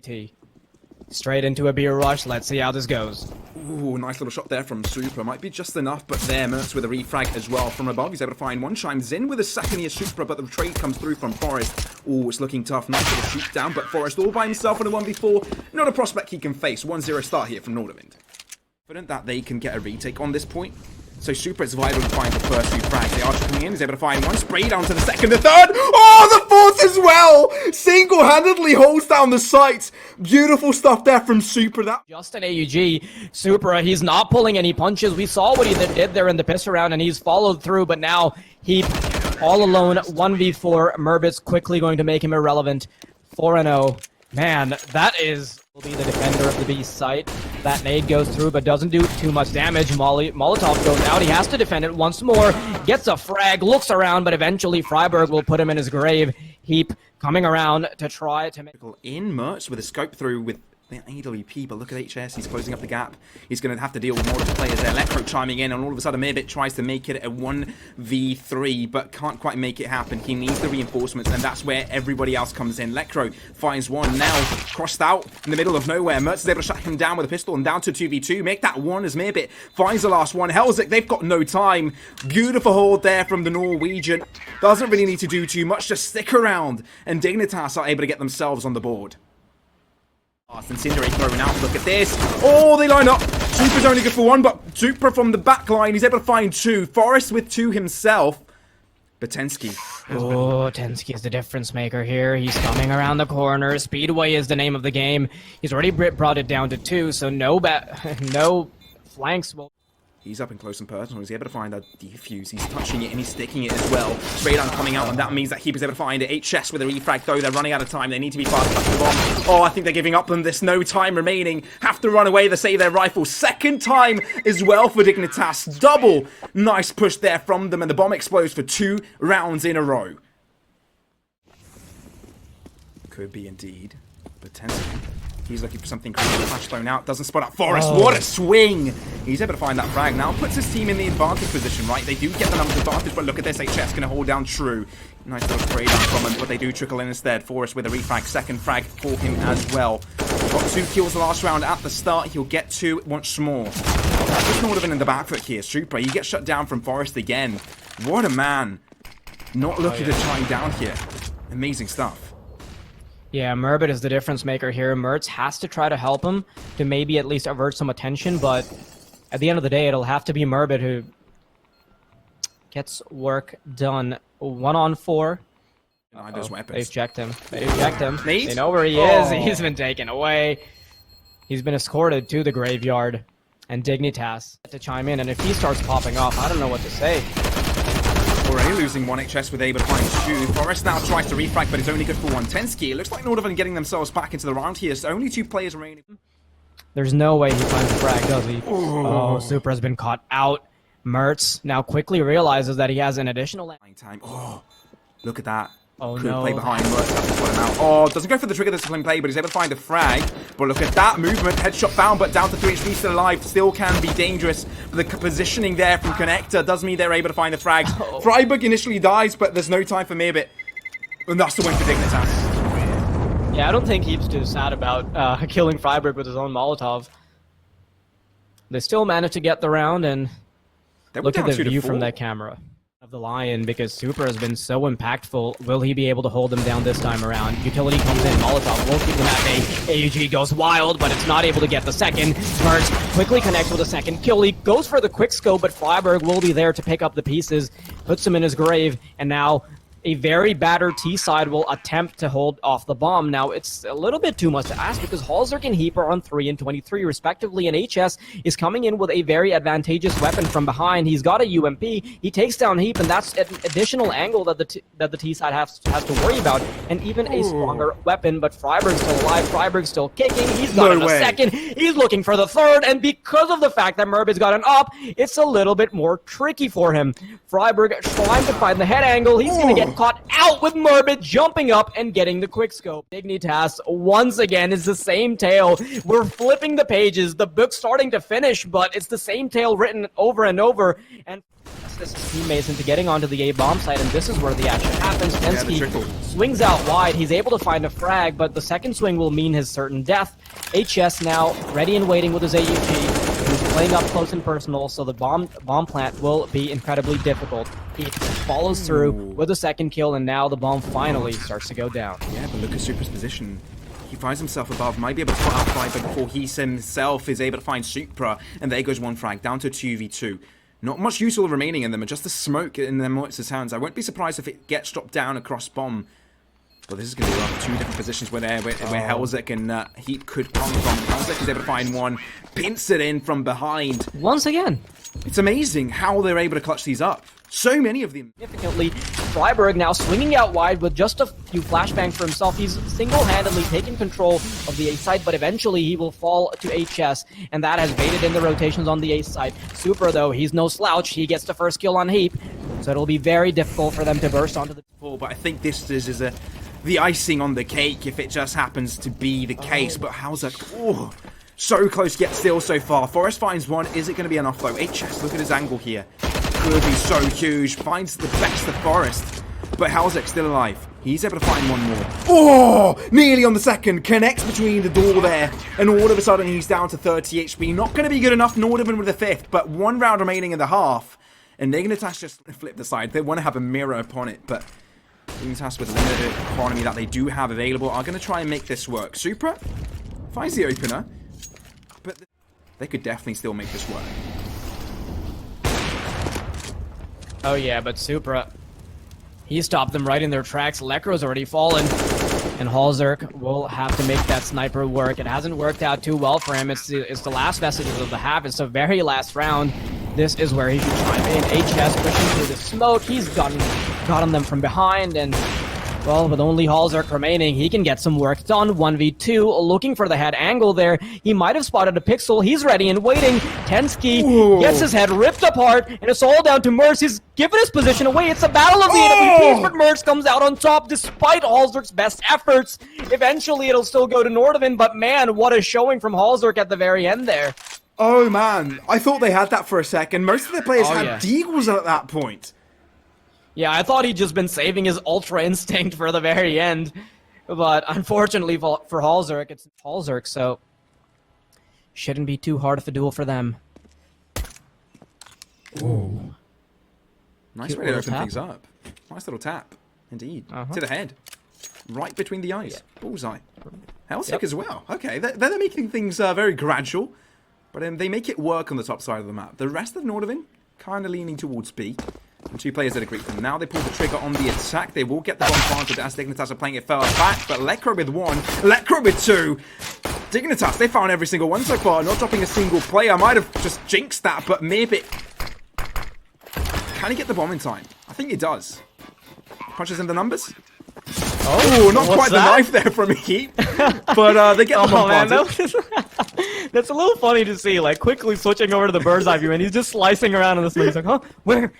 CT. Straight into a beer rush. Let's see how this goes. Ooh, nice little shot there from Supra. Might be just enough, but there, mertz with a refrag as well from above. He's able to find one. Chimes in with a second here, Supra, but the trade comes through from f0rest. Ooh, it's looking tough. Nice little shoot down, but f0rest all by himself in a 1v4. Not a prospect he can face. 1-0 start here from Nordavind. Confident that they can get a retake on this point. So Supra is vital to find the first two frags. They are coming in. He's able to find one. Spray down to the second, the third. Oh, the fourth as well. Single-handedly holds down the site. Beautiful stuff there from Supra. That Just an AUG. Supra, he's not pulling any punches. We saw what he did there in the piss around, and he's followed through. But now HEAP all alone, 1v4. Mirbit's quickly going to make him irrelevant. 4-0. Man, that will be the defender of the B site. That nade goes through, but doesn't do too much damage. Molotov goes out. He has to defend it once more. Gets a frag, looks around, but eventually friberg will put him in his grave. HEAP coming around to try to make... In mertz with a scope through with the AWP, but look at HS, he's closing up the gap. He's going to have to deal with more of the players there. Electro chiming in, and all of a sudden mirbit tries to make it a 1v3, but can't quite make it happen. He needs the reinforcements, and that's where everybody else comes in. Electro finds one now, crossed out in the middle of nowhere. mertz is able to shut him down with a pistol and down to 2v2. Make that one as mirbit finds the last one. hallzerk, they've got no time. Beautiful hold there from the Norwegian. Doesn't really need to do too much, just stick around, and Dignitas are able to get themselves on the board. Incendiary thrown out. Look at this. Oh, they line up. Supra's only good for one, but Supra from the back line, he's able to find two. f0rest with two himself. But TENZKI. Oh, TENZKI is the difference maker here. He's coming around the corner. Speedway is the name of the game. He's already brought it down to 2, so no flanks will... He's up and close and personal. He's able to find a defuse. He's touching it and he's sticking it as well. Straight on coming out, and that means that HEAP is able to find it. HS with a refrag, though. They're running out of time. They need to be fast back to the bomb. Oh, I think they're giving up on this. No time remaining. Have to run away to save their rifle. Second time as well for Dignitas. Double. Nice push there from them, and the bomb explodes for 2 rounds in a row. Could be indeed. But TENZKI. He's looking for something crazy. Flash thrown out. Doesn't spot out f0rest. Oh. What a swing! He's able to find that frag now. Puts his team in the advantage position, right? They do get the numbers advantage, but look at this. HS going to hold down True. Nice little spray down from him, but they do trickle in instead. f0rest with a refrag. Second frag for him as well. Got 2 kills the last round at the start. He'll get 2 once more. That just would have been in the back foot here. Supra, he gets shut down from f0rest again. What a man. Not looking to chime down here. Amazing stuff. Yeah, mirbit is the difference maker here. mertz has to try to help him to maybe at least avert some attention, but at the end of the day, it'll have to be mirbit who gets work done. 1-on-4. Weapons. They've checked him. They've checked him. Nate? They know where he is. He's been taken away. He's been escorted to the graveyard. And Dignitas to chime in, and if he starts popping off, I don't know what to say. Already losing 1 HS with able to find 2. f0rest now tries to refrag, but it's only good for 1. TENZKI, it looks like Nordavind getting themselves back into the round here, so only 2 players remaining. There's no way he finds the frag, does he? Oh, Supra's been caught out. mertz now quickly realizes that he has an additional time. Oh, look at that. Oh, Could no. play behind. Oh, doesn't go for the trigger discipline play, but he's able to find a frag. But look at that movement. Headshot found, but down to 3 HP, still alive. Still can be dangerous. But the positioning there from Connector does mean they're able to find the frags. friberg initially dies, but there's no time for mirbit. And that's the win for Dignitas. Yeah, I don't think HEAP's too sad about killing friberg with his own Molotov. They still managed to get the round, and look at the view from that camera of the Lion, because Supra has been so impactful. Will he be able to hold them down this time around? Utility comes in, Molotov won't keep them at bay. AUG goes wild, but it's not able to get the second. mertz quickly connects with a second kill. He goes for the quick scope, but friberg will be there to pick up the pieces, puts him in his grave, and now a very battered T-side will attempt to hold off the bomb. Now, it's a little bit too much to ask because hallzerk and HEAP are on 3 and 23 respectively, and HS is coming in with a very advantageous weapon from behind. He's got a UMP. He takes down HEAP, and that's an additional angle that the T-side has to worry about, and even a stronger weapon. But friberg's still alive. friberg's still kicking. He's got a second. He's looking for the third, and because of the fact that mirbit's got an up, it's a little bit more tricky for him. friberg trying to find the head angle. He's going to get caught out with mirbit jumping up and getting the quick scope. Dignitas once again is the same tale. We're flipping the pages. The book's starting to finish, but it's the same tale written over and over. And his teammates into getting onto the A bomb site, and this is where the action happens. TENZKI swings out wide. He's able to find a frag, but the second swing will mean his certain death. HS now ready and waiting with his AUG. He's playing up close and personal, so the bomb plant will be incredibly difficult. He follows through with a second kill, and now the bomb finally starts to go down. Yeah, but look at Supra's position. He finds himself above, might be able to put out Friberg before he himself is able to find Supra, and there goes one frag, down to 2v2. Not much useful remaining in them, and just the smoke in their mertz's hands. I won't be surprised if it gets dropped down across bomb. Well, this is going to be two different positions where hallzerk and HEAP could come from. hallzerk is able to find one, pinch it in from behind. Once again. It's amazing how they're able to clutch these up. So many of them. Significantly, friberg now swinging out wide with just a few flashbangs for himself. He's single-handedly taking control of the A side, but eventually he will fall to HS, and that has baited in the rotations on the A side. Supra, though, he's no slouch. He gets the first kill on HEAP, so it'll be very difficult for them to burst onto the... But I think this is the icing on the cake if it just happens to be the case. But hallzerk, so close yet still so far. Forest finds one. Is it going to be enough though? HS, look at his angle here. Could be so huge. Finds the best of Forest. But hallzerk still alive. He's able to find one more. Oh! Nearly on the second. Connects between the door there. And all of a sudden he's down to 30 HP. Not going to be good enough. Nordavind with the fifth. But one round remaining in the half. And Dignitas just flip the side. They want to have a mirror upon it. But Dignitas with limited economy that they do have available are going to try and make this work. Supra finds the opener. But they could definitely still make this work. Oh yeah, but Supra, he stopped them right in their tracks. Lekro's already fallen, and hallzerk will have to make that sniper work. It hasn't worked out too well for him. It's the last vestiges of the half. It's the very last round. This is where he should chime in. HS pushing through the smoke. He's gotten them from behind, and well, with only hallzerk remaining, he can get some work done. 1v2, looking for the head angle there. He might have spotted a pixel. He's ready and waiting. TENZKI gets his head ripped apart, and it's all down to mertz. He's given his position away. It's a battle of the AWPs, but mertz comes out on top despite hallzerk's best efforts. Eventually, it'll still go to Nordavind, but man, what a showing from hallzerk at the very end there. Oh man, I thought they had that for a second. Most of the players had deagles at that point. Yeah, I thought he'd just been saving his ultra instinct for the very end, but unfortunately for hallzerk, it's hallzerk, so shouldn't be too hard of a duel for them. Ooh. Nice way to open things up. Nice little tap, indeed. To the head. Right between the eyes. Yeah. Bullseye. hallzerk as well. Okay, they're making things very gradual, but they make it work on the top side of the map. The rest of Nordavind kind of leaning towards B. And two players that agree with them. Now they pull the trigger on the attack. They will get the bomb planted as Dignitas are playing it further back. But Lekro with one, Lekro with two. Dignitas, they found every single one so far. Not dropping a single player. I might have just jinxed that, but mirbit. Can he get the bomb in time? I think he does. Punches in the numbers. Oh, not quite the knife there from HEAP. But they get the bomb planted. That's a little funny to see, like, quickly switching over to the bird's eye view, and he's just slicing around in the smoke. He's like, huh? Where?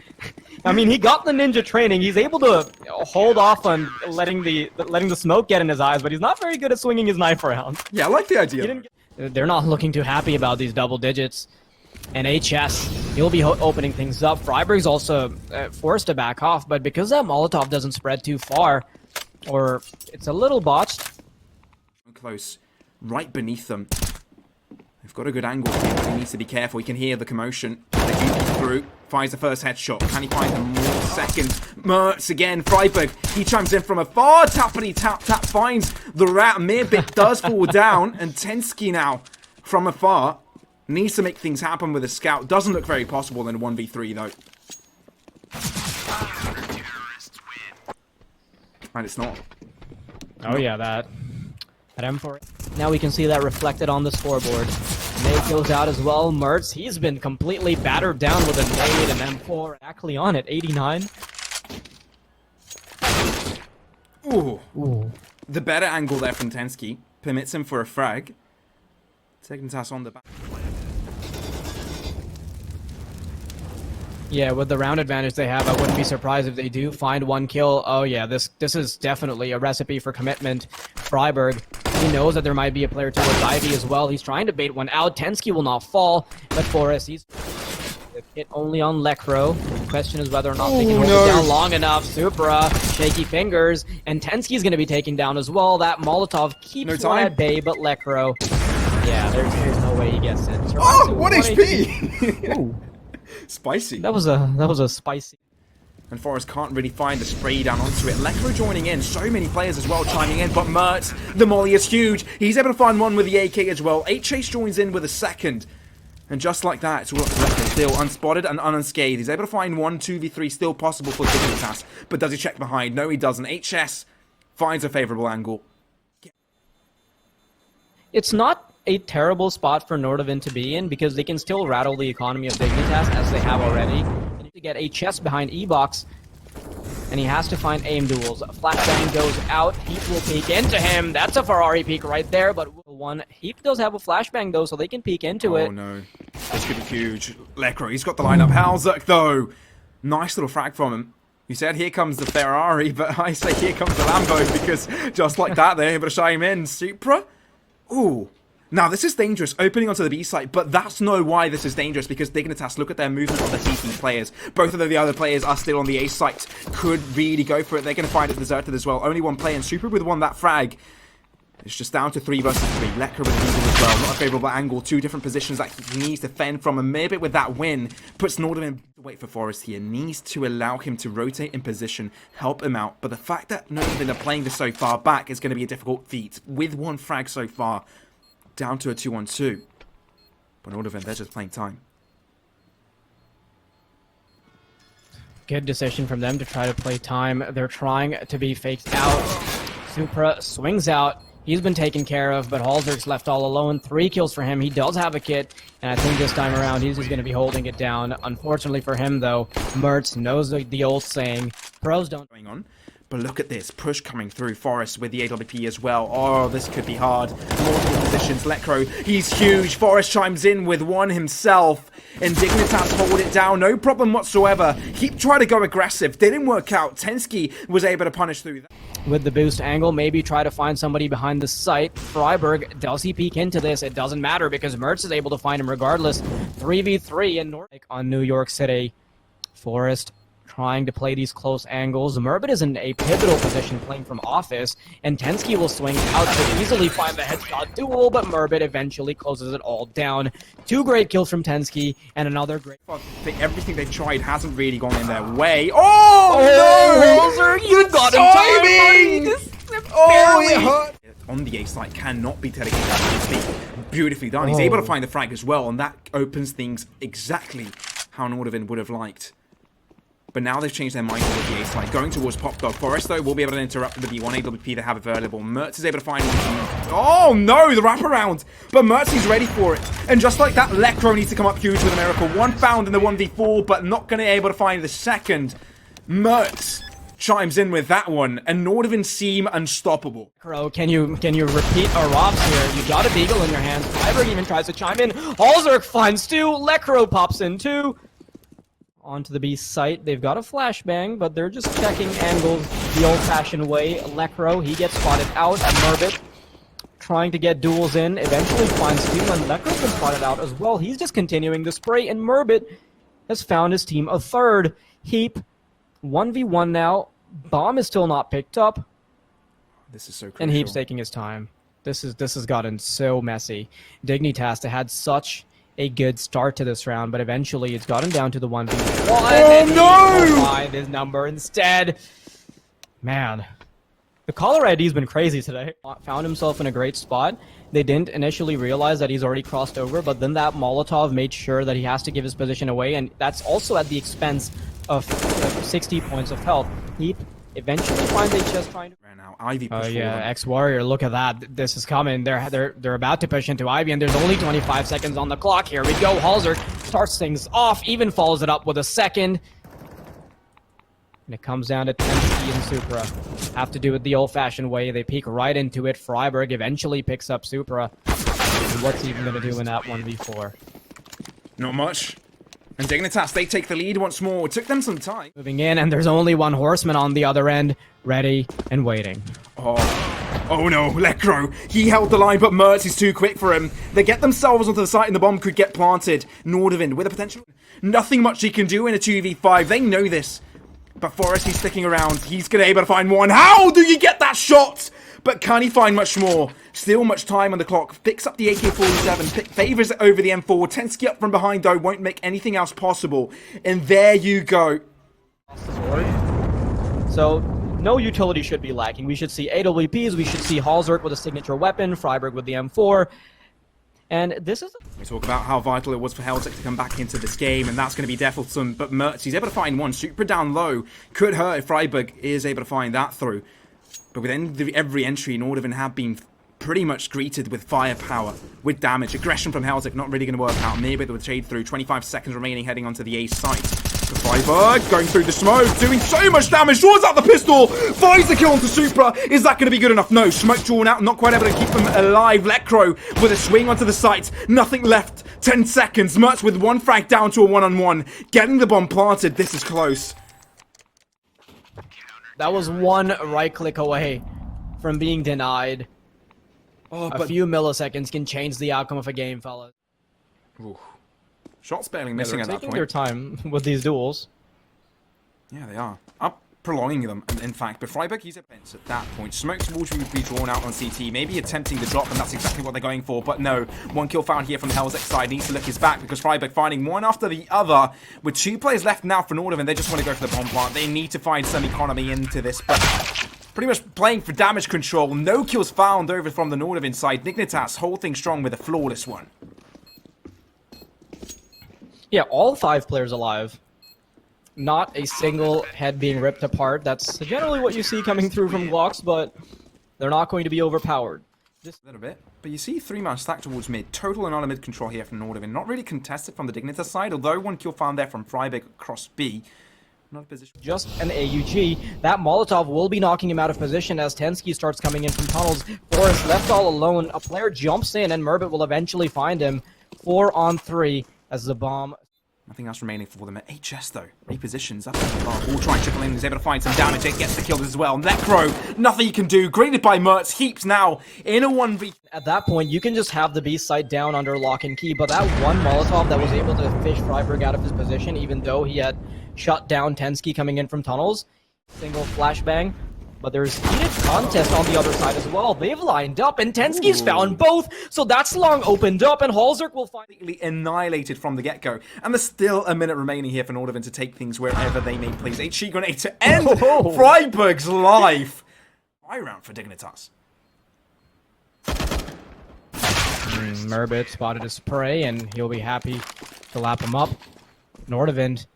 I mean, he got the ninja training. He's able to hold off on letting the smoke get in his eyes, but he's not very good at swinging his knife around. Yeah, I like the idea. They're not looking too happy about these double digits. And HS, he'll be opening things up. friberg's also forced to back off, but because that Molotov doesn't spread too far, or it's a little botched. Close, right beneath them. They've got a good angle here, but he needs to be careful. He can hear the commotion. They do get through. Finds the first headshot. Can he find the more second? mertz again. friberg, he chimes in from afar. Tappity tap tap finds the rat. mirbit does fall down. And TENZKI now, from afar, needs to make things happen with a scout. Doesn't look very possible in a 1v3 though. And it's not. Oh yeah, that M4. Now we can see that reflected on the scoreboard. Nade goes out as well. mertz, he's been completely battered down with a nade and M4 actually on it. 89. Ooh. The better angle there from TENZKI permits him for a frag. Dignitas on the back. Yeah, with the round advantage they have, I wouldn't be surprised if they do find one kill. Oh yeah, this is definitely a recipe for commitment. friberg, he knows that there might be a player towards Ivy as well. He's trying to bait one out. TENZKI will not fall, but Forest, he's hit only on Lekro. question is whether or not they can hold it down long enough. Supra, shaky fingers, and TENZKI's gonna be taken down as well. That Molotov keeps one at bay, but Lekro, yeah, there's no way he gets it. Oh, 1 HP! Ooh. Spicy. That was a spicy. And forest can't really find the spray down onto it. Lekro joining in, so many players as well chiming in, but mertz, the molly is huge. He's able to find one with the AK as well. Chase joins in with a second. And just like that, it's all up to Lekro, still unspotted and unscathed. He's able to find one 2v3 still possible for Dignitas. But does he check behind? No, he doesn't. HS finds a favorable angle. It's not a terrible spot for Nordavind to be in because they can still rattle the economy of Dignitas as they have already. To get a chest behind E-Box, and he has to find aim duels. Flashbang goes out, HEAP will peek into him. That's a Ferrari peek right there, but one HEAP does have a flashbang though, so they can peek into it. Oh no, this could be huge. Lekro, he's got the lineup. hallzerk though, nice little frag from him. You said here comes the Ferrari, but I say here comes the Lambo because just like that they're able to shine in. Supra, ooh. Now, this is dangerous, opening onto the B site, but that's no why this is dangerous, because Dignitas, look at their movement on the CT players. Both of the other players are still on the A site. Could really go for it. They're going to find it deserted as well. Only one player, and Supra with one that frag. It's just down to 3 versus 3. Lekro with deagle as well. Not a favorable angle. 2 different positions that he needs to fend from. And mirbit with that win puts Nordavind to wait for forest here. Needs to allow him to rotate in position, help him out. But the fact that Nordavind are playing this so far back is going to be a difficult feat. With one frag so far, down to a 2-on-2. But Nordavind, they're just playing time. Good decision from them to try to play time. They're trying to be faked out. Supra swings out. He's been taken care of, but hallzerk's left all alone. 3 kills for him. He does have a kit, and I think this time around he's just going to be holding it down. Unfortunately for him, though, mertz knows the old saying, pros don't... Going on. But look at this, push coming through. Forest with the AWP as well. Oh, this could be hard. Multiple positions. Lekro, he's huge. Forest chimes in with one himself. And Dignitas hold it down. No problem whatsoever. HEAP tried to go aggressive. Didn't work out. TENZKI was able to punish through that. With the boost angle, maybe try to find somebody behind the site. friberg, does he peek into this? It doesn't matter because mertz is able to find him regardless. 3v3 in Nordic on New York City. Forest trying to play these close angles. mirbit is in a pivotal position playing from office, and TENZKI will swing out to easily find the headshot duel, but mirbit eventually closes it all down. 2 great kills from TENZKI, and another great... I think everything they've tried hasn't really gone in their way. Oh, no! hallzerk, you got him time! Oh, it hurt! On the A site cannot be dedicated to beautifully done. He's able to find the frag as well, and that opens things exactly how Nordavind would have liked. But now they've changed their mind with the A side. Going towards Pop Dog. Forest, though, will be able to interrupt with the 1 AWP they have available. mertz is able to find one. Oh, no! The wraparound! But mertz is ready for it. And just like that, Lekro needs to come up huge with a miracle. 1 found in the 1v4, but not going to be able to find the second. mertz chimes in with that one, and Nordavind seem unstoppable. Crow, can you repeat a ropz here? You got a deagle in your hands. friberg even tries to chime in. hallzerk finds 2. Lekro pops in 2. Onto the B site. They've got a flashbang, but they're just checking angles the old-fashioned way. Lekro, he gets spotted out. mirbit trying to get duels in. Eventually finds 2, and Lekro's been spotted out as well. He's just continuing the spray, and mirbit has found his team a 3rd. HEAP, 1v1 now. Bomb is still not picked up. This is so crucial. And HEAP's taking his time. This has gotten so messy. Dignitas had such a good start to this round, but eventually it's gotten down to the 1v1. Oh no! Find his number instead. Man, the caller ID's been crazy today. Found himself in a great spot. They didn't initially realize that he's already crossed over, but then that Molotov made sure that he has to give his position away, and that's also at the expense of 60 points of health. HEAP eventually finds a chest trying to... Ivy push yeah, X-Warrior, look at that. This is coming. They're about to push into Ivy, and there's only 25 seconds on the clock. Here we go. hallzerk starts things off, even follows it up with a second. And it comes down to TENZKI and Supra. Have to do it the old-fashioned way. They peek right into it. friberg eventually picks up Supra. And what's he even going to do in that 1v4? Not much. And Dignitas, they take the lead once more. It took them some time. Moving in, and there's only 1 horseman on the other end, ready and waiting. Oh, Oh no, Lekro. He held the line, but mertz is too quick for him. They get themselves onto the site and the bomb could get planted. Nordavind with a potential. Nothing much he can do in a 2v5. They know this. But forest, he's sticking around. He's going to be able to find one. How do you get that shot? But can he find much more? Still much time on the clock. Picks up the AK-47. Favors it over the M4. TENZKI up from behind, though. Won't make anything else possible. And there you go. So, no utility should be lacking. We should see AWPs. We should see hallzerk with a signature weapon. friberg with the M4. And this is... We talk about how vital it was for hallzerk to come back into this game, and that's going to be definitely. But mertz, he's able to find one. Supra down low. Could hurt if friberg is able to find that through. But with every entry, Nordavind have been pretty much greeted with firepower, with damage. Aggression from hallzerk not really going to work out. Mirbit with trade through. 25 seconds remaining heading onto the A site. The friberg going through the smoke, doing so much damage. Draws out the pistol. Finds the kill onto Supra. Is that going to be good enough? No. Smoke drawn out. Not quite able to keep them alive. Lekro with a swing onto the site. Nothing left. 10 seconds. mertz with one frag down to a one-on-one. Getting the bomb planted. This is close. That was one right click away from being denied. A few milliseconds can change the outcome of a game, fellas. Ooh. Shots barely missing at that point. Taking their time with these duels. Yeah, they are. Up prolonging them, in fact. But friberg, he's at that point. Smokes will be drawn out on CT. Maybe attempting the drop, and that's exactly what they're going for. But no, one kill found here from the hallzerk side. Needs to look his back because friberg finding one after the other. With 2 players left now for Nordavind, they just want to go for the bomb plant. They need to find some economy into this, but pretty much playing for damage control. No kills found over from the Nordavind side. Dignitas, whole thing strong with a flawless one. Yeah, all 5 players alive. Not a single head being ripped apart. That's generally what you see coming through from Glocks, but they're not going to be overpowered. Just a little bit. But you see 3-man stack towards mid. Total and mid control here from Nordavind. Not really contested from the Dignitas side, although one kill found there from friberg across B. Not a position. Just an AUG. That Molotov will be knocking him out of position as TENZKI starts coming in from tunnels. forest left all alone. A player jumps in and mirbit will eventually find him. 4-on-3 as the bomb. Nothing else remaining for them. At HS, though, repositions up at the bar. Ball trying to trickle in. He's able to find some damage. It gets the kill as well. Lekro, nothing he can do. Greeted by mertz. HEAP's now in a 1v. At that point, you can just have the B site down under lock and key. But that one Molotov that was able to fish friberg out of his position, even though he had shut down TENZKI coming in from tunnels. Single flashbang. But there's heated contest on the other side as well. They've lined up, and TENZKI's found both. So that's long opened up, and hallzerk will finally annihilated from the get-go. And there's still a minute remaining here for Nordavind to take things wherever they may please. HE grenade to end friberg's life. Fire round for Dignitas. mirbit spotted a spray, and he'll be happy to lap him up. Nordavind,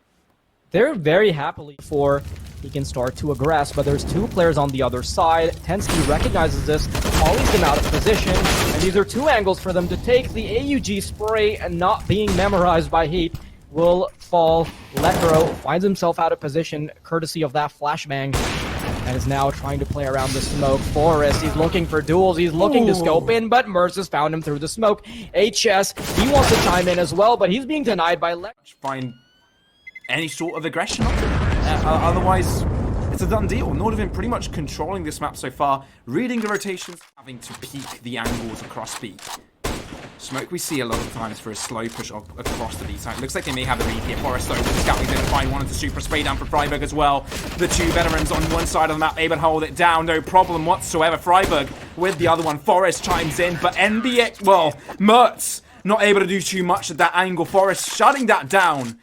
they're very happily for he can start to aggress, but there's 2 players on the other side. TENZKI recognizes this, ollies them out of position, and these are 2 angles for them to take. The AUG spray and not being memorized by HEAP will fall. Lekro finds himself out of position courtesy of that flashbang and is now trying to play around the smoke. forest, he's looking for duels, he's looking to scope in, but mertz has found him through the smoke. HS, he wants to chime in as well, but he's being denied by Lekro. Find any sort of aggression on him. Otherwise, it's a done deal. Nordavind pretty much controlling this map so far, reading the rotations, having to peek the angles across B. Smoke we see a lot of times for a slow push across the B side. Looks like they may have the read here. forest, though, with the scout, he's going to find one into Supra. Spray down for friberg as well. The 2 veterans on one side of the map able to hold it down, no problem whatsoever. friberg with the other one. forest chimes in, but NBX, well, mertz not able to do too much at that angle. forest shutting that down.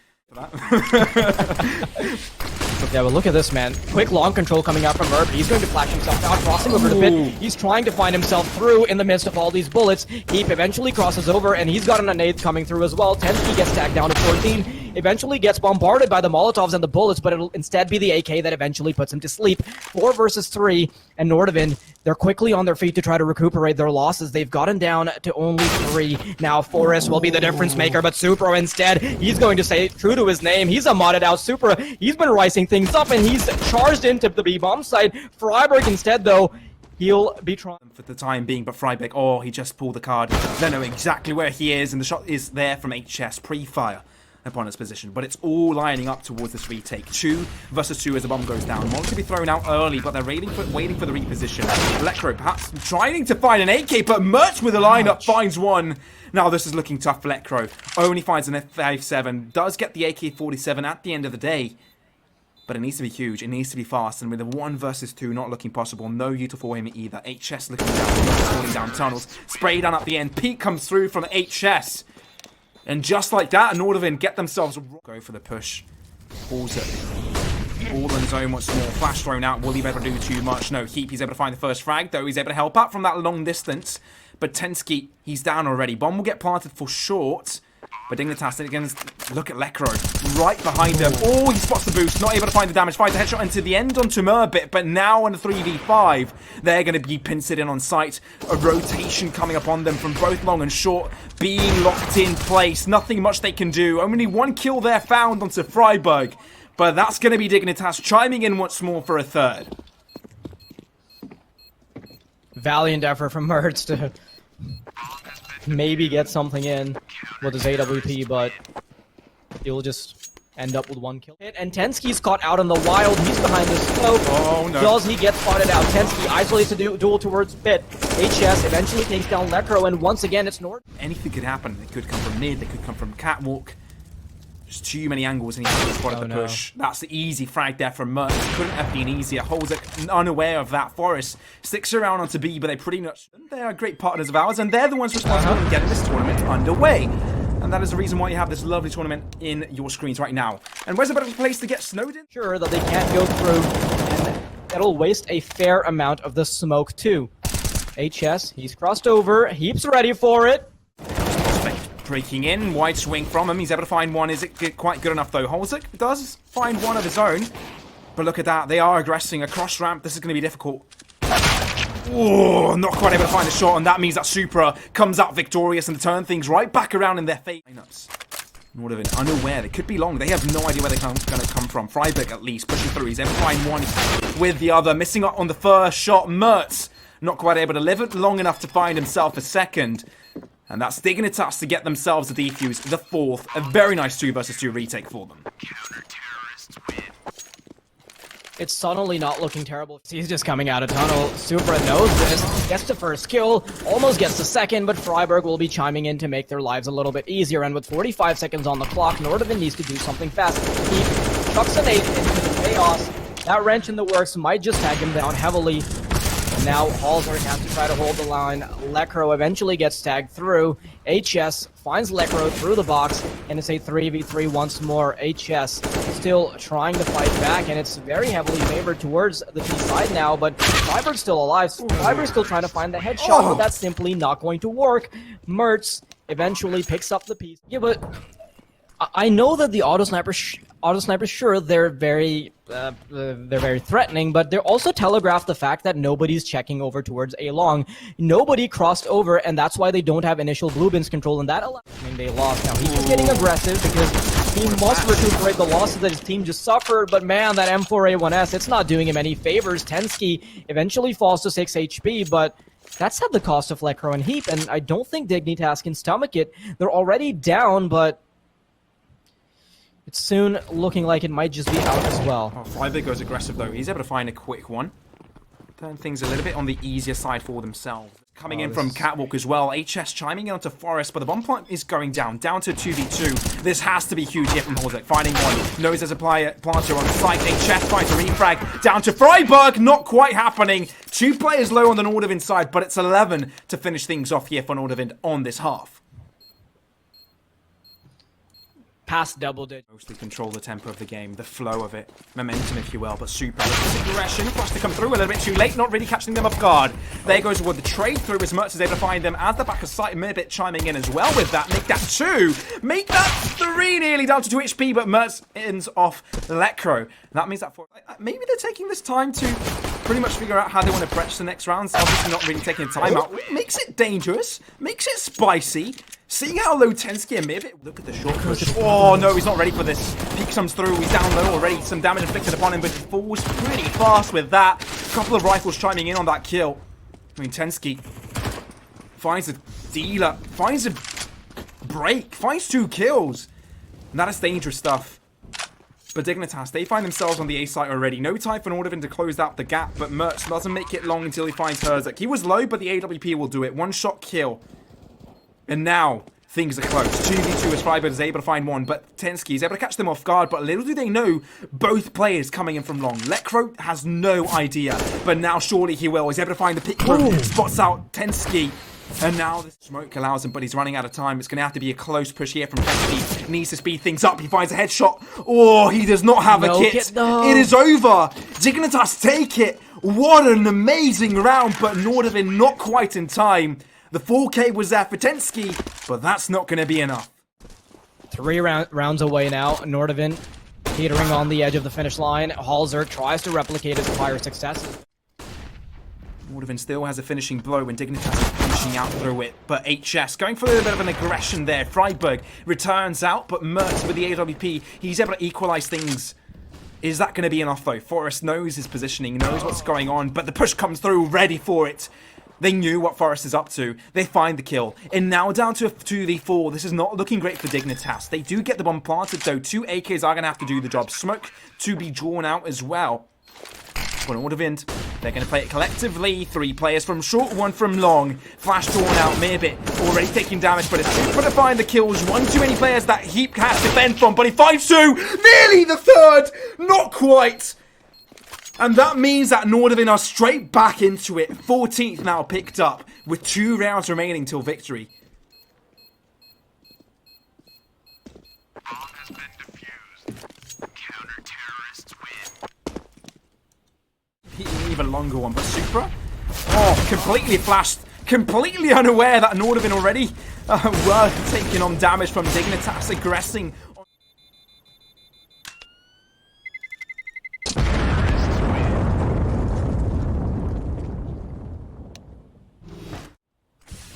Yeah, but look at this, man. Quick long control coming out from mirbit. He's going to flash himself out, crossing over the pit. He's trying to find himself through in the midst of all these bullets. HEAP eventually crosses over, and he's got an nade coming through as well. TENZKI gets tagged down to 14. Eventually gets bombarded by the Molotovs and the bullets, but it'll instead be the AK that eventually puts him to sleep. 4 versus 3, and Nordavind, they're quickly on their feet to try to recuperate their losses. They've gotten down to only 3. Now forest will be the difference maker, but supra instead, he's going to stay true to his name. He's a modded out supra. He's been rising things up, and he's charged into the B-bomb site. friberg instead, though, he'll be trying for the time being, but friberg, oh, he just pulled the card. They know exactly where he is, and the shot is there from HS pre-fire. opponent's position. But it's all lining up towards this retake. 2 versus 2 as the bomb goes down. Molly to be thrown out early, but they're waiting for the reposition. Electro perhaps trying to find an AK, but mertz with the lineup finds one. Now this is looking tough for Electro. Only finds an F57. Does get the AK-47 at the end of the day. But it needs to be huge. It needs to be fast. And with a 1 versus 2 not looking possible, no util for him either. HS looking down, falling down tunnels. Spray down at the end. Peak comes through from HS. And just like that, Nordavind get themselves go for the push. hallzerk. All in zone once more. Flash thrown out. Will he be able to do too much? No. HEAP, he's able to find the first frag, though. He's able to help out from that long distance. But TENZKI, he's down already. Bomb will get planted for short. But Dignitas, again, look at Lekro. Right behind him. Oh, he spots the boost. Not able to find the damage. Finds a headshot into the end onto Mirbit. But now on a 3v5, they're going to be pincered in on site. A rotation coming up on them from both long and short. Being locked in place. Nothing much they can do. Only 1 kill there found onto friberg. But that's going to be Dignitas chiming in once more for a third. Valiant effort from mertz to maybe get something in with his AWP, but he'll just end up with 1 kill. And TENZKI's caught out in the wild. He's behind the smoke. Oh, no. Does he get spotted out? TENZKI isolates the duel towards pit. HS eventually takes down Lekro, and once again it's Nord. Anything could happen. It could come from mid, it could come from catwalk. Just too many angles and he hasn't spotted the push. That's the easy frag there from mertz. Couldn't have been easier. hallzerk unaware of that. Forest sticks around onto B, but they pretty much, they are great partners of ours, and they're the ones responsible for getting this tournament underway. And that is the reason why you have this lovely tournament in your screens right now. And where's a better place to get snowed in? Sure that they can't go through, and that'll waste a fair amount of the smoke too. HS, he's crossed over. HEAP's ready for it. Breaking in, wide swing from him. He's able to find one. Is it quite good enough though? hallzerk does find one of his own. But look at that. They are aggressing across ramp. This is going to be difficult. Oh, not quite able to find a shot. And that means that Supra comes out victorious and turn things right back around in their face. Nordavind unaware. They could be long. They have no idea where they're going to come from. friberg at least pushing through. He's able to find one with the other. Missing out on the first shot. mertz not quite able to live it long enough to find himself a second. And that's Dignitas to get themselves a defuse, the 4th. A very nice 2 versus 2 retake for them. It's suddenly not looking terrible. He's just coming out of tunnel. Supra knows this. Gets the first kill. Almost gets the second, but friberg will be chiming in to make their lives a little bit easier. And with 45 seconds on the clock, Nordavind needs to do something fast. He chucks an 8 into the chaos. That wrench in the works might just tag him down heavily. Now hallzerk has to try to hold the line. Lekro eventually gets tagged through. HS finds Lekro through the box, and it's a 3v3 once more. HS still trying to fight back, and it's very heavily favored towards the T side now, but friberg's still alive. friberg's still trying to find the headshot, but that's simply not going to work. mertz eventually picks up the piece. Yeah, but I know that the auto snipers, sure, they're very threatening, but they're also telegraph the fact that nobody's checking over towards A long. Nobody crossed over, and that's why they don't have initial blue bins control, and that allows. I mean, they lost. Now he's just getting aggressive because he must recuperate the losses that his team just suffered. But man, that M4A1S, it's not doing him any favors. TENZKI eventually falls to 6 HP, but that's at the cost of Lekro and HEAP, and I don't think Dignitas can stomach it. They're already down, but it's soon looking like it might just be out as well. Oh, friberg goes aggressive though. He's able to find a quick one. Turn things a little bit on the easier side for themselves. Coming in from catwalk as well. HS chiming in onto Forest, but the bomb plant is going down to 2v2. This has to be huge here from hallzerk. Finding one. Knows there's a planter on site. HS finds a refrag down to friberg. Not quite happening. 2 players low on the Nordavind side, but it's 11 to finish things off here for Nordavind on this half. Past double digit. Mostly control the tempo of the game, the flow of it, momentum if you will, but Supra aggression, flash to come through a little bit too late, not really catching them off guard. There goes with the trade through as mertz is able to find them as the back of sight. Mirbit chiming in as well with that, make that 2, make that 3, nearly down to 2 HP, but mertz ends off Lekro. That means that maybe they're taking this time to pretty much figure out how they want to approach the next rounds. Obviously not really taking a time out. Makes it dangerous, makes it spicy. Seeing how low TENZKI and mirbit. Look at the short push. Oh no, he's not ready for this. Peek comes through, he's down low already. Some damage inflicted upon him, but he falls pretty fast with that. A couple of rifles chiming in on that kill. I mean, TENZKI finds a dealer, finds a break, finds 2 kills. And that is dangerous stuff. But Dignitas, they find themselves on the A site already. No time for Nordavind to close out the gap, but mertz doesn't make it long until he finds hallzerk. He was low, but the AWP will do it. One shot kill. And now, things are close. 2v2 as friberg is able to find one, but TENZKI is able to catch them off guard, but little do they know, both players coming in from long. lekr0 has no idea, but now surely he will. He's able to find the pick, spots out TENZKI. And now the smoke allows him, but he's running out of time. It's going to have to be a close push here from TENZKI. Needs to speed things up. He finds a headshot. Oh, he does not have a kit. No. It is over. Dignitas take it. What an amazing round, but Nordavind not quite in time. The 4K was there for TENZKI, but that's not going to be enough. 3 rounds away now. Nordavind teetering on the edge of the finish line. hallzerk tries to replicate his prior success. Nordavind still has a finishing blow when Dignitas is finishing out through it, but HS going for a little bit of an aggression there. friberg returns out, but mertz with the AWP, he's able to equalize things. Is that going to be enough though? f0rest knows his positioning, knows what's going on, but the push comes through, ready for it. They knew what f0rest is up to. They find the kill. And now down to a 2v4. This is not looking great for Dignitas. They do get the bomb planted though. 2 AKs are going to have to do the job. Smoke to be drawn out as well. For Nordavind, they're going to play it collectively. 3 players from short, 1 from long. Flash drawn out, mirbit already taking damage, but it's super to find the kills. 1 too many players that HEAP has to defend from, but he finds 2. Nearly the 3rd, not quite. And that means that Nordavind are straight back into it. 14th now picked up with 2 rounds remaining till victory. Even longer one, but supra? Oh, completely flashed. Completely unaware that Nordavind already were taking on damage from Dignitas, aggressing.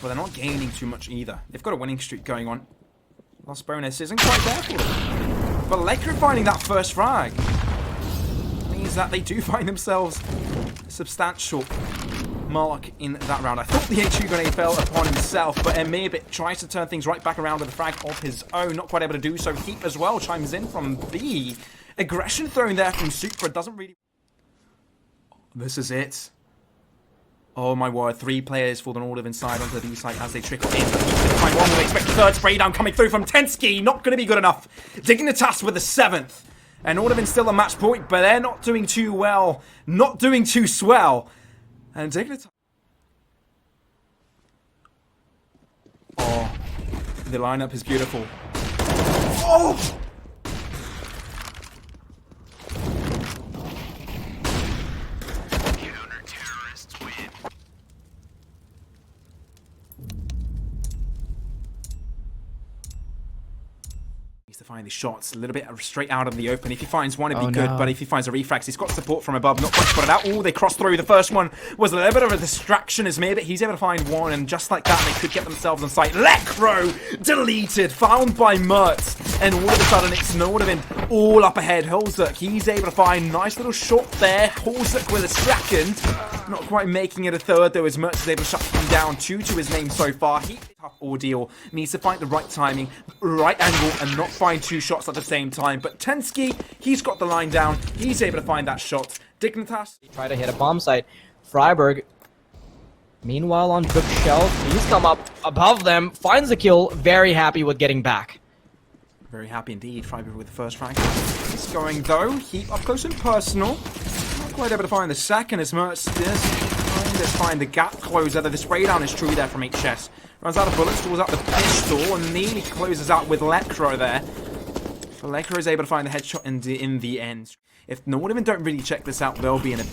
But they're not gaining too much either. They've got a winning streak going on. Lost bonus isn't quite there for them. But lekr0 finding that first frag means that they do find themselves a substantial mark in that round. I thought the HU grenade fell upon himself, but mirbit tries to turn things right back around with a frag of his own. Not quite able to do so. HEAP as well chimes in from B. Aggression thrown there from supra. Doesn't really... This is it. Oh my word, 3 players for the Nordavind side onto the B side as they trickle in. But he's going to find one more. They expect the 3rd spray down coming through from TENZKI. Not going to be good enough. Dignitas with the 7th. And Nordavind still a match point, but they're not doing too well. Not doing too swell. And Dignitas... Oh, the lineup is beautiful. Oh! To find these shots a little bit straight out of the open. If he finds one, it'd be good, but if he finds a refrax, he's got support from above, not quite put it out. Oh, they crossed through. The first one was a little bit of a distraction as mirbit. He's able to find one, and just like that, they could get themselves on site. lekr0 deleted, found by mertz, and all of a sudden it's Nordavind all up ahead. hallzerk, he's able to find nice little shot there. hallzerk with a 2nd, not quite making it a 3rd though, as mertz is able to shut him down. 2 to his name so far. He tough ordeal, needs to find the right timing, right angle, and not find 2 shots at the same time. But TENZKI, he's got the line down. He's able to find that shot. Dignitas try to hit a bomb site. friberg, meanwhile on bookshelf, he's come up above them, finds the kill. Very happy with getting back. Very happy indeed. friberg with the first frag. He's going though. HEAP up close and personal. Not quite able to find the 2nd as mertz does find the gap closer. The spray down is true there from HS. Runs out of bullets, draws out the pistol, and nearly closes out with lekr0 there. But lekr0 is able to find the headshot in the end. If Nordavind don't really check this out, they'll be in a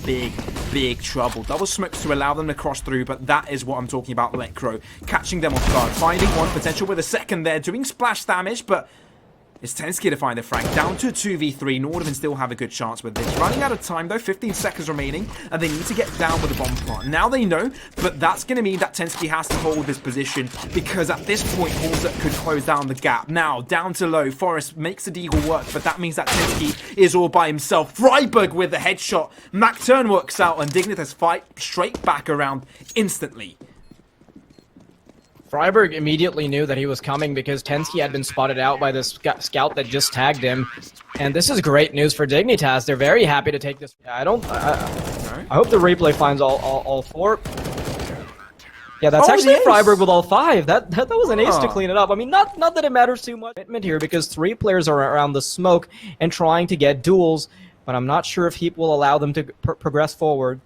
big trouble. Double smokes to allow them to cross through, but that is what I'm talking about, lekr0. Catching them off guard, finding one potential with a 2nd there, doing splash damage, but it's TENZKI to find the frag. Down to a 2v3. Nordavind still have a good chance with this. Running out of time though, 15 seconds remaining, and they need to get down with the bomb plant. Now they know, but that's going to mean that TENZKI has to hold this position, because at this point, hallzerk could close down the gap. Now, down to low. f0rest makes the deagle work, but that means that TENZKI is all by himself. friberg with the headshot. Mac turn works out, and Dignitas fight straight back around instantly. friberg immediately knew that he was coming because TENZKI had been spotted out by this scout that just tagged him. And this is great news for Dignitas. They're very happy to take this. I hope the replay finds all four. Yeah, that's actually friberg with all 5. That was an ace to clean it up. I mean, not that it matters too much commitment here because 3 players are around the smoke and trying to get duels, but I'm not sure if HEAP will allow them to progress forward.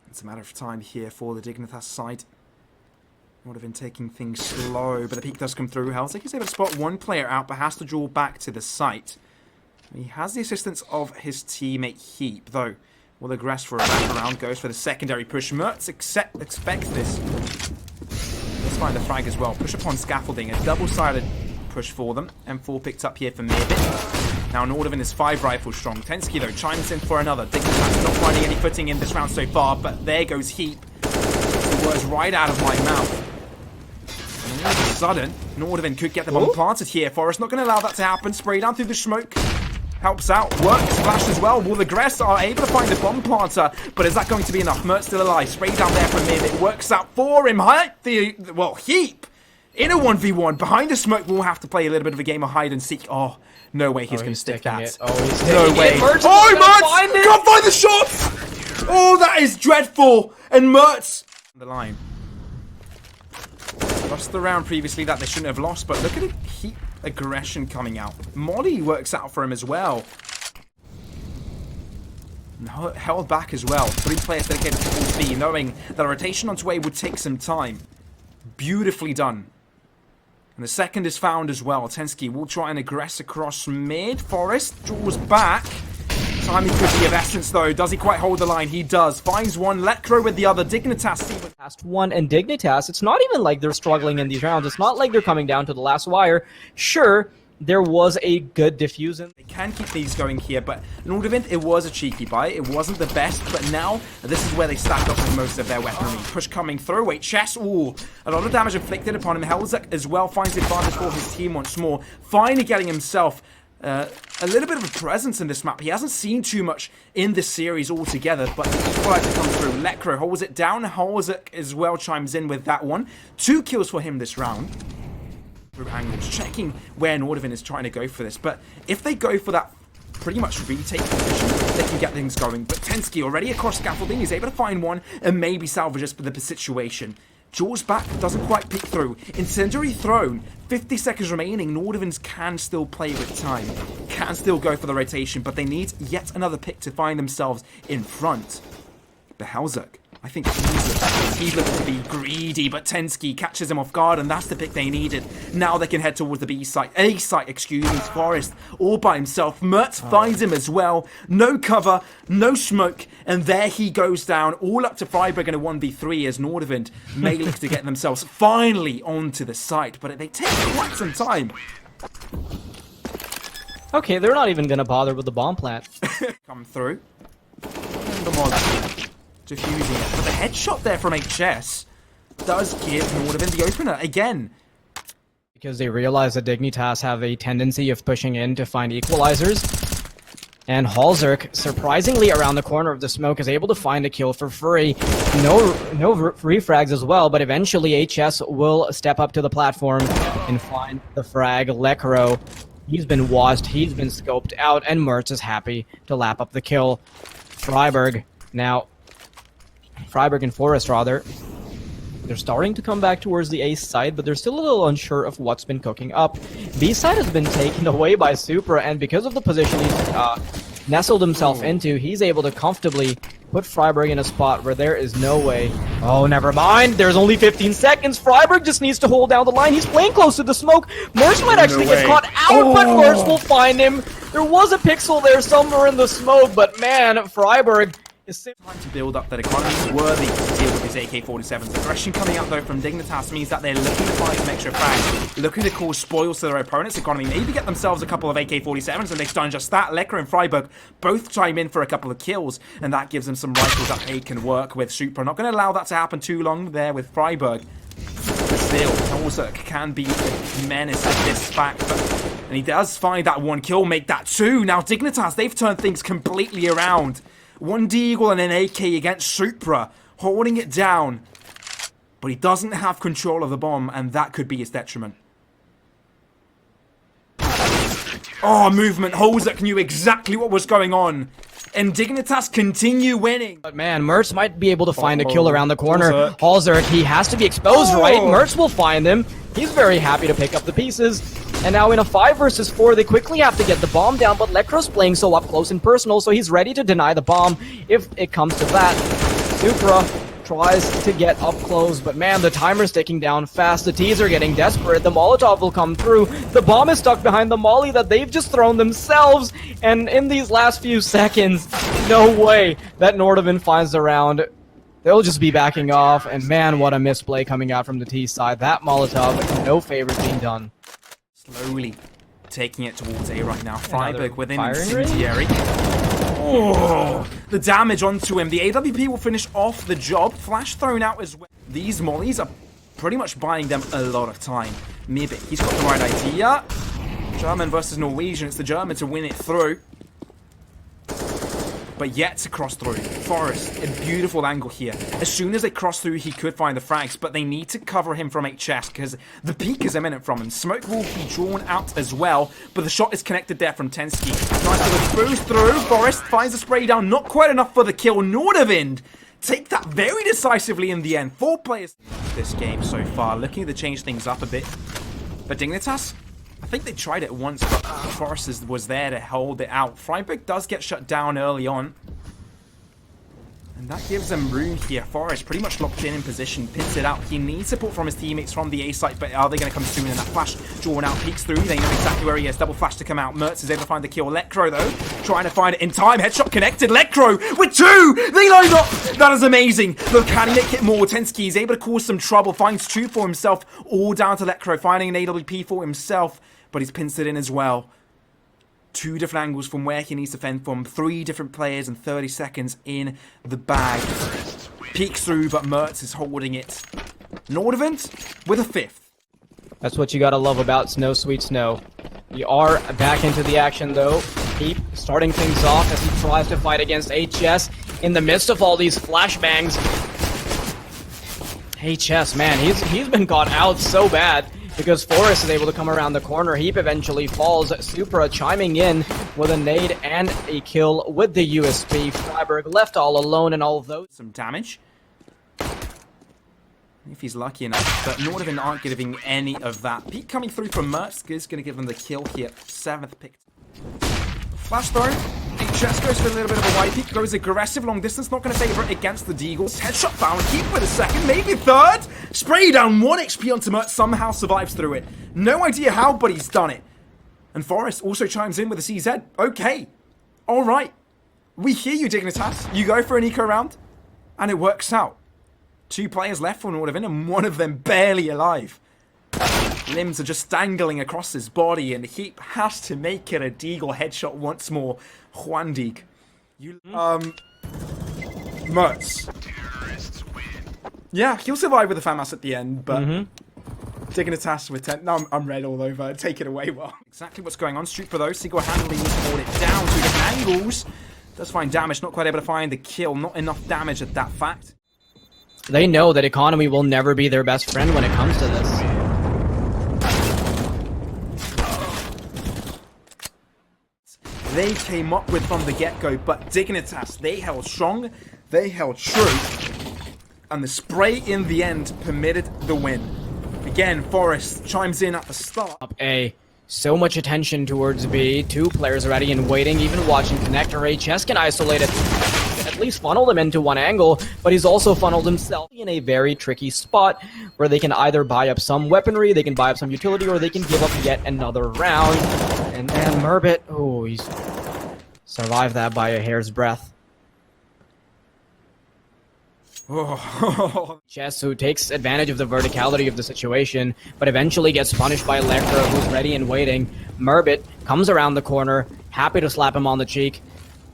It's a matter of time here for the Dignitas side. Nordavind taking things slow, but the peek does come through. hallzerk is able to spot 1 player out, but has to draw back to the site. He has the assistance of his teammate HEAP, though. Will aggress for a wraparound, goes for the secondary push. mertz expects this. Let's find the frag as well. Push upon scaffolding, a double-sided push for them. M4 picked up here for mirbit. Now Nordavind is 5 rifles strong. TENZKI though chimes in for another. Dignitas not finding any footing in this round so far, but there goes HEAP. The words right out of my mouth. And all of a sudden, Nordavind could get the bomb planted here. forest not going to allow that to happen. Spray down through the smoke. Helps out. Works flash as well. Will the Gress are able to find the bomb planter, but is that going to be enough? mertz still alive. Spray down there from mirbit. It works out for him. HEAP in a 1v1 behind the smoke. Will have to play a little bit of a game of hide and seek. Oh, no way he's going to stick that. He's no way. mertz Can't find the shots. Oh, that is dreadful. And mertz on the line. Lost the round previously that they shouldn't have lost, but look at it. HEAP aggression coming out. Molly works out for him as well. Held back as well. 3 players dedicated to full speed, knowing that a rotation onto A would take some time. Beautifully done. And the second is found as well. TENZKI will try and aggress across mid. forest draws back. Timing could be of essence though. Does he quite hold the line? He does. Finds one. Lecro with the other. Dignitas. Last one, and Dignitas, it's not even like they're struggling in these rounds. It's not like they're coming down to the last wire. Sure, there was a good diffuse. They can keep these going here, but Nordavind, it was a cheeky buy. It wasn't the best, but now this is where they stacked up with most of their weaponry. Push coming through. Wait, chest. Ooh, a lot of damage inflicted upon him. hallzerk as well finds the advantage for his team once more. Finally getting himself a little bit of a presence in this map. He hasn't seen too much in this series altogether, but the equalizer comes through. Lecro holds it down. hallzerk as well chimes in with that one. 2 kills for him this round. Through angles, checking where Nordavind is trying to go for this, but if they go for that pretty much retake position, they can get things going. But TENZKI already across scaffolding is able to find one and maybe salvage us with the situation. Jaws back, doesn't quite peek through. Incendiary thrown, 50 seconds remaining. Nordavind can still play with time. Can still go for the rotation, but they need yet another pick to find themselves in front. But hallzerk, I think he's looking to be greedy, but TENZKI catches him off guard, and that's the pick they needed. Now they can head towards the A site, excuse me, forest, all by himself. mertz finds him as well. No cover, no smoke, and there he goes down, all up to friberg in a 1v3 as Nordavind may look to get themselves finally onto the site, but they take quite some time. Okay, they're not even going to bother with the bomb plant. Come through. And the mod diffusing it. But the headshot there from HS does give Nordavind the opener again. Because they realize that Dignitas have a tendency of pushing in to find equalizers. And hallzerk, surprisingly around the corner of the smoke, is able to find a kill for free. No free frags as well, but eventually HS will step up to the platform and find the frag. Lecro, he's been watched, he's been scoped out, and mertz is happy to lap up the kill. friberg, now... friberg and forest, rather. They're starting to come back towards the A side, but they're still a little unsure of what's been cooking up. B side has been taken away by supra, and because of the position he's nestled himself into, he's able to comfortably put friberg in a spot where there is no way. Oh, never mind. There's only 15 seconds. friberg just needs to hold down the line. He's playing close to the smoke. mertz might actually get caught out, but mertz will find him. There was a pixel there somewhere in the smoke, but man, friberg is time to build up that economy is worthy to deal with his AK-47s. Aggression coming out though from Dignitas means that they're looking to find some extra frags, looking to cause spoils to their opponent's economy, maybe get themselves a couple of AK-47s, and they've done just that. Lecro and friberg both chime in for a couple of kills, and that gives them some rifles that they can work with. supra not going to allow that to happen too long there with friberg. But still, hallzerk can be a menace at this fact, and he does find that 1 kill, make that 2. Now Dignitas, they've turned things completely around. 1 deagle and an AK against supra, holding it down. but he doesn't have control of the bomb, and that could be his detriment. Oh, movement. hallzerk knew exactly what was going on. And Dignitas continue winning. But man, mertz might be able to find a kill around the corner. hallzerk, he has to be exposed, right? mertz will find him. He's very happy to pick up the pieces. And now in a 5 versus 4, they quickly have to get the bomb down, but Lekro's playing so up close and personal, so he's ready to deny the bomb if it comes to that. Supra tries to get up close, but man, the timer's ticking down fast. The T's are getting desperate. The Molotov will come through. The bomb is stuck behind the molly that they've just thrown themselves. And in these last few seconds, no way that Nordavind finds the round. They'll just be backing off. And man, what a misplay coming out from the T side. That Molotov, no favors being done. Slowly taking it towards A right now. friberg within incendiary. Oh, the damage onto him. The AWP will finish off the job. Flash thrown out as well. These mollies are pretty much buying them a lot of time. mirbit, he's got the right idea. German versus Norwegian. It's the German to win it through. But yet to cross through. Forest, a beautiful angle here. As soon as they cross through, he could find the frags, but they need to cover him from HS because the peak is imminent from him. Smoke will be drawn out as well, but the shot is connected there from TENZKI. Nice little boost through. Forest finds the spray down, not quite enough for the kill. Nordavind take that very decisively in the end. 4 players this game so far, looking to change things up a bit. But Dignitas, I think they tried it once, but Forest was there to hold it out. friberg does get shut down early on. And that gives them room here. Forest pretty much locked in position, pins it out. He needs support from his teammates from the A site, but are they going to come soon? And that flash drawn out, peeks through. They know exactly where he is. Double flash to come out. mertz is able to find the kill. Lekro, though, trying to find it in time. Headshot connected. Lekro with 2! They line up! That is amazing. But can he make it more? TENZKI is able to cause some trouble. Finds 2 for himself. All down to Lekro, finding an AWP for himself. But he's pinched it in as well. 2 different angles from where he needs to fend from. 3 different players and 30 seconds in the bag. Peeks through, but mertz is holding it. Nordavind with a 5th. That's what you gotta love about Snow Sweet Snow. We are back into the action though. HEAP starting things off as he tries to fight against HS in the midst of all these flashbangs. HS, man, he's been caught out so bad. Because Forest is able to come around the corner. HEAP eventually falls. Supra chiming in with a nade and a kill with the USP. friberg left all alone and all of those. Some damage. If he's lucky enough. But Nordavind aren't giving any of that. Peek coming through from mertz is going to give them the kill here. 7th pick. Flash throw. HS goes for a little bit of a wide peek. Goes aggressive long distance. Not going to favor it against the deagles. Headshot found. HEAP with a 2nd. Maybe 3rd. Spray down 1 HP onto mertz. Somehow survives through it. No idea how, but he's done it. And Forest also chimes in with a CZ. Okay. Alright. We hear you, Dignitas. You go for an eco round. And it works out. 2 players left for Nordavind and 1 of them barely alive. Limbs are just dangling across his body, and HEAP has to make it a deagle headshot once more. Juan Dig. mertz. Yeah, he'll survive with the FAMAS at the end, but Dignitas with 10. No, I'm red all over. Take it away, well. Exactly what's going on. Supra though, single-handedly needs to hold it down. 2 different angles. Does find damage, not quite able to find the kill. Not enough damage at that fact. They know that economy will never be their best friend when it comes to this. They came up with from the get-go, but Dignitas, they held strong, they held true, and the spray in the end permitted the win. Again, Forest chimes in at the start. Up A. So much attention towards B. 2 players ready and waiting, even watching connector. HS can isolate it. At least funnel him into one angle, but he's also funneled himself in a very tricky spot where they can either buy up some weaponry, they can buy up some utility, or they can give up yet another round. And then mirbit, oh, he's survived that by a hair's breadth. Chess, who takes advantage of the verticality of the situation, but eventually gets punished by Lekro, who's ready and waiting. mirbit comes around the corner, happy to slap him on the cheek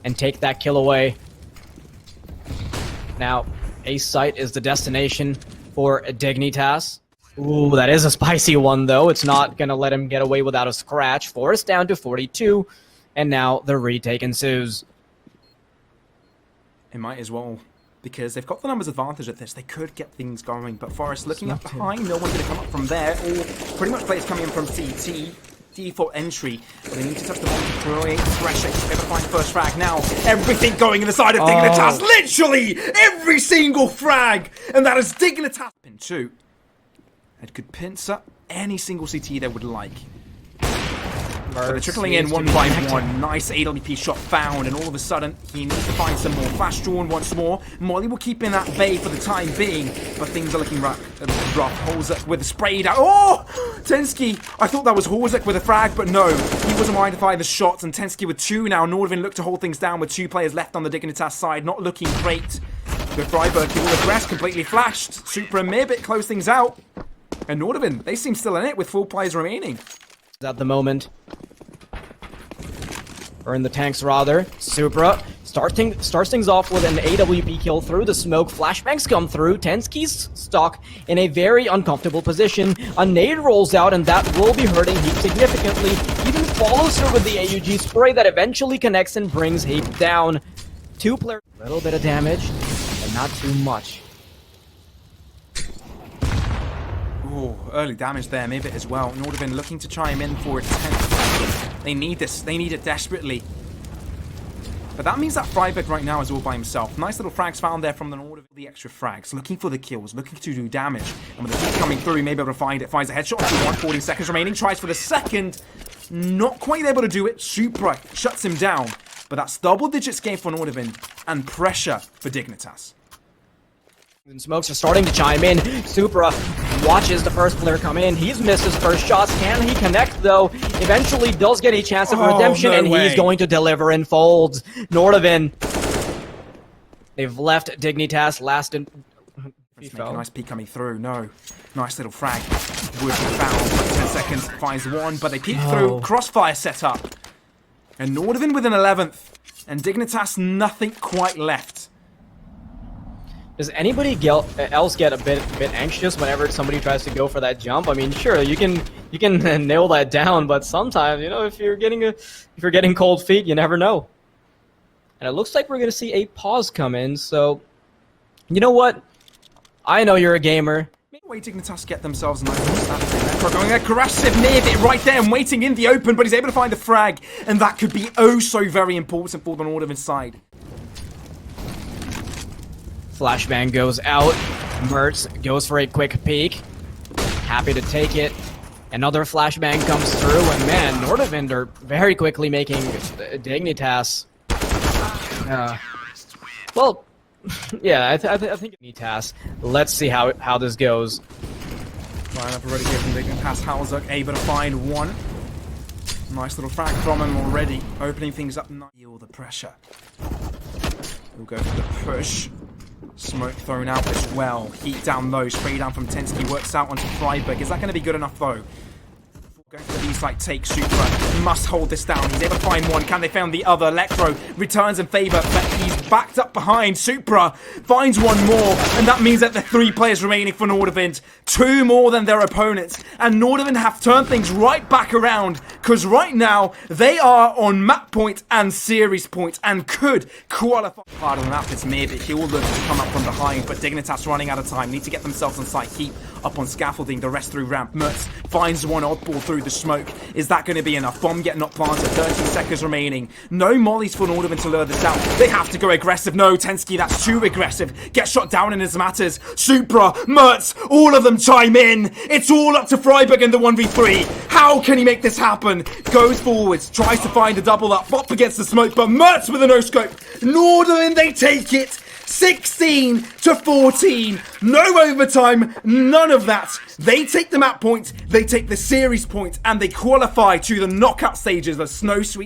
and take that kill away. Now, A site is the destination for Dignitas. Ooh, that is a spicy one, though. It's not going to let him get away without a scratch. Forest down to 42, and now the retake ensues. It might as well because they've got the numbers advantage at this. They could get things going, but Forest looking up behind, no one's going to come up from there, or pretty much players coming in from CT. Default entry, but they need to touch the ball to create pressure. He's able to find the first frag now. Everything going in the side of Dignitas. Literally every single frag, and that is Dignitas. Pin 2. It could pinch up any single CT they would like. So they're trickling in one by one. Nice AWP shot found, and all of a sudden he needs to find some more. Flash drawn once more. Molly will keep in that bay for the time being, but things are looking rough. hallzerk with a sprayed out. Oh! TENZKI! I thought that was hallzerk with a frag, but no. He wasn't mindifying the shots, and TENZKI with 2 now. Nordavind looked to hold things down with 2 players left on the Dignitas side. Not looking great. With friberg, he will aggress, completely flashed. Supra and mirbit close things out. And Nordavind, they seem still in it with 4 players remaining. At the moment. Or in the tanks, rather. Supra starts things off with an AWP kill through the smoke. Flashbangs come through. TENZKI's stuck in a very uncomfortable position. A nade rolls out, and that will be hurting HEAP significantly. Even follows through with the AUG spray that eventually connects and brings HEAP down. 2 players. A little bit of damage, but not too much. Oh, early damage there, maybe as well. Nordavind looking to chime in for a 10th. They need this. They need it desperately. But that means that friberg right now is all by himself. Nice little frags found there from the Nordavind. The extra frags. Looking for the kills. Looking to do damage. And with the heat coming through, he may be able to find it. Finds a headshot onto 1. 40 seconds remaining. Tries for the second. Not quite able to do it. Supra shuts him down. But that's double digits game for Nordavind. And pressure for Dignitas. And smokes are starting to chime in. Supra watches the first player come in. He's missed his first shots. Can he connect, though? Eventually does get a chance of redemption, and he's going to deliver in folds. Nordavind. They've left Dignitas last in... Make a nice peek coming through. No. Nice little frag. Would be found. 10 seconds. Finds 1, but they peek through. Crossfire set up. And Nordavind with an 11th. And Dignitas nothing quite left. Does anybody else get a bit anxious whenever somebody tries to go for that jump? I mean, sure, you can nail that down, but sometimes, you know, if you're getting cold feet, you never know. And it looks like we're gonna see a pause come in. So, you know what? I know you're a gamer. Way Dignitas get themselves a nice little snap. Going aggressive near it right there and waiting in the open, but he's able to find a frag, and that could be oh so very important for the Nordavind side. Flashbang goes out. mertz goes for a quick peek. Happy to take it. Another flashbang comes through, and man, Nordavind are very quickly making Dignitas. Well, yeah, I think Dignitas. Let's see how this goes. Line up already here from Dignitas. hallzerk able to find 1. Nice little frag from him already, opening things up. Feel the pressure. We'll go for the push. Smoke thrown out as well. Heat down low. Spray down from TENZKI. Works out onto friberg. Is that going to be good enough though? Going for the B-side take. Supra must hold this down. He's able to find 1. Can they find the other? Electro returns in favor, but he's backed up behind. Supra finds 1 more, and that means that the 3 players remaining for Nordavind, 2 more than their opponents, and Nordavind have turned things right back around, because right now they are on map point and series point and could qualify. Part of the map is mirbit. He will look to come up from behind, but Dignitas running out of time. Need to get themselves on site. HEAP up on scaffolding. The rest through ramp. mertz finds 1 oddball through the smoke. Is that going to be enough? Bomb get not planted. 30 seconds remaining. No mollies for Nordavind to lure this out. They have to go aggressive. No, TENZKI, that's too aggressive. Get shot down in his matters. Supra, mertz, all of them chime in. It's all up to friberg in the 1v3. How can he make this happen? Goes forwards, tries to find a double up against the smoke, but mertz with a no-scope. Nordavind, they take it. 16 to 14. No overtime, none of that. They take the map point, they take the series point, and they qualify to the knockout stages of Snow Sweet.